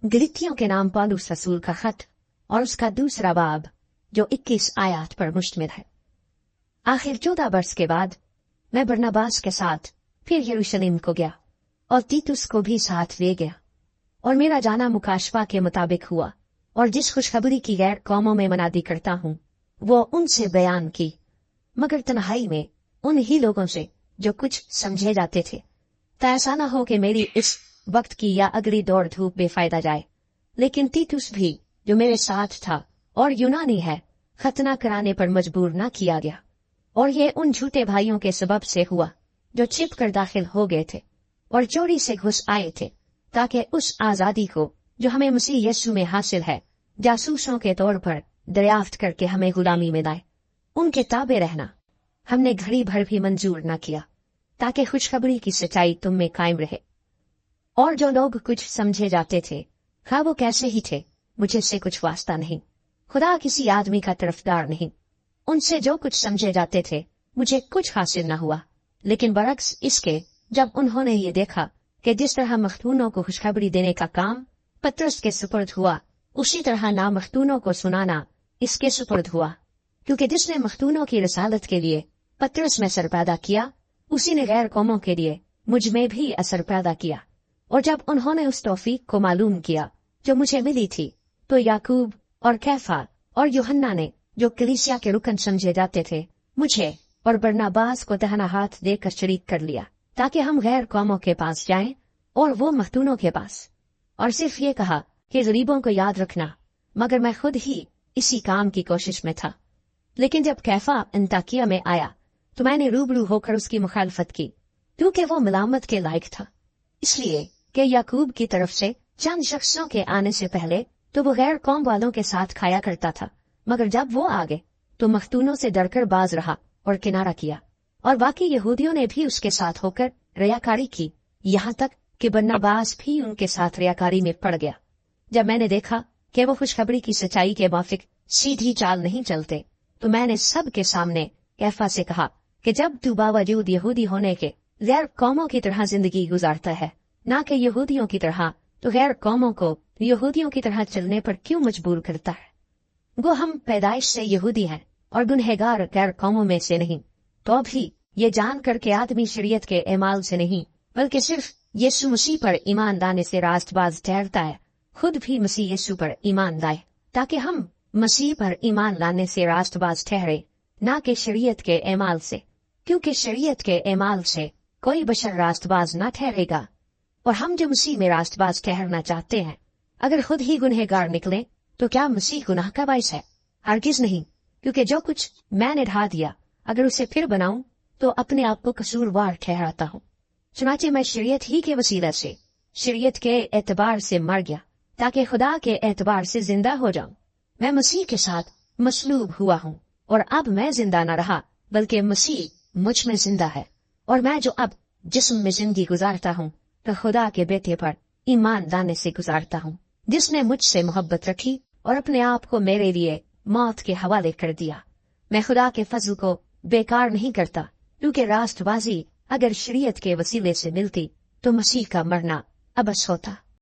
गिलतियों के नाम पौलुस रसूल का खत और उसका दूसरा बाब जो 21 आयत पर मुश्तमिल है। आखिर 14 वर्ष के बाद मैं बरनबास के साथ फिर यरूशलेम को गया और तीतुस को भी साथ ले गया, और मेरा जाना मुकाशवा के मुताबिक हुआ, और जिस खुशखबरी की गैर कौमों में मनादी करता हूँ वो उनसे बयान की, मगर तन्हाई में उन ही लोगों से जो कुछ समझे जाते थे, तो ऐसा न हो कि मेरी इस वक्त की या अगली दौड़ धूप बेफायदा जाए। लेकिन तीतुस भी जो मेरे साथ था और यूनानी है, खतना कराने पर मजबूर न किया गया, और ये उन झूठे भाइयों के सबब से हुआ जो छिप कर दाखिल हो गए थे और चोरी से घुस आए थे, ताकि उस आजादी को जो हमें मसीह यीशु में हासिल है जासूसों के तौर पर दरियाफ्त करके हमें गुलामी में लाए। उनके ताबे रहना हमने घड़ी भर भी मंजूर न किया, ताकि खुशखबरी की सच्चाई तुम में कायम रहे। और जो लोग कुछ समझे जाते थे, खा वो कैसे ही थे, मुझे से कुछ वास्ता नहीं। खुदा किसी आदमी का तरफदार नहीं। उनसे जो कुछ समझे जाते थे मुझे कुछ हासिल न हुआ, लेकिन बरक्स इसके जब उन्होंने ये देखा कि जिस तरह मख्तूनों को खुशखबरी देने का काम पतरस के सुपुर्द हुआ, उसी तरह नामख्तूनों को सुनाना इसके सुपुर्द हुआ, क्योंकि जिसने मख्तूनों की रसालत के लिए पतरस में असर पैदा किया, उसी ने गैर कौमों के लिए मुझ में भी असर पैदा किया। और जब उन्होंने उस तौफीक को मालूम किया जो मुझे मिली थी, तो याकूब और कैफा और यूहन्ना ने, जो कलीसिया के रुकन समझे जाते थे, मुझे और बरनबास को दहना हाथ देकर शरीक कर लिया, ताकि हम गैर कौमों के पास जाएं और वो मख्तूनों के पास, और सिर्फ ये कहा कि गरीबों को याद रखना, मगर मैं खुद ही इसी काम की कोशिश में था। लेकिन जब कैफा अंताकिया में आया तो मैंने रूबरू होकर उसकी मुखालफत की, क्योंकि वो मलामत के लायक था, इसलिए कि याकूब की तरफ से चंद शख्सों के आने से पहले तो वो गैर कौम वालों के साथ खाया करता था, मगर जब वो आ गए तो मख्तूनों से डरकर बाज रहा और किनारा किया, और बाकी यहूदियों ने भी उसके साथ होकर रियाकारी की, यहाँ तक कि बरनबास भी उनके साथ रियाकारी में पड़ गया। जब मैंने देखा कि वो खुशखबरी की सच्चाई के माफिक सीधी चाल नहीं चलते, तो मैंने सब के सामने कैफा से कहा कि जब तू बावजूद यहूदी होने के गैर कौमों की तरह जिंदगी गुजारता है, ना कि यहूदियों की तरह, तो गैर कौमों को यहूदियों की तरह चलने पर क्यों मजबूर करता है? वो हम पैदाइश से यहूदी हैं और गुनहगार गैर कौमों में से नहीं, तो भी ये जान कर के आदमी शरीयत के एमाल से नहीं बल्कि सिर्फ यीशु मसीह पर ईमान लाने से रास्तबाज ठहरता है, खुद भी मसीह यीशु पर ईमान लाए, ताकि हम मसीह पर ईमान लाने से रास्तबाज ठहरे, ना कि शरीयत के एमाल से, क्योंकि शरीयत के एमाल से कोई बशर रास्तबाज न ठहरेगा। और हम जो मसीह में रास्तबाज ठहरना चाहते हैं, अगर खुद ही गुनहगार निकले तो क्या मसीह गुनाह का बाइस है? हरगिज नहीं, क्योंकि जो कुछ मैंने ढा दिया अगर उसे फिर बनाऊं तो अपने आप को कसूरवार ठहराता हूँ। चुनाचे मैं शरीयत ही के वसीला से, शरीयत के एतबार से मर गया, ताकि खुदा के एतबार से जिंदा हो जाऊं। मैं मसीह के साथ मसलूब हुआ हूँ, और अब मैं जिंदा न रहा बल्कि मसीह मुझ में जिंदा है, और मैं जो अब जिस्म में जिंदगी गुजारता हूँ तो खुदा के बेटे पर ईमान लाने से गुजारता हूँ, जिसने मुझसे मोहब्बत रखी और अपने आप को मेरे लिए मौत के हवाले कर दिया। मैं खुदा के फजल को बेकार नहीं करता, क्योंकि रास्तबाजी अगर शरीयत के वसीले से मिलती तो मसीह का मरना अबस होता।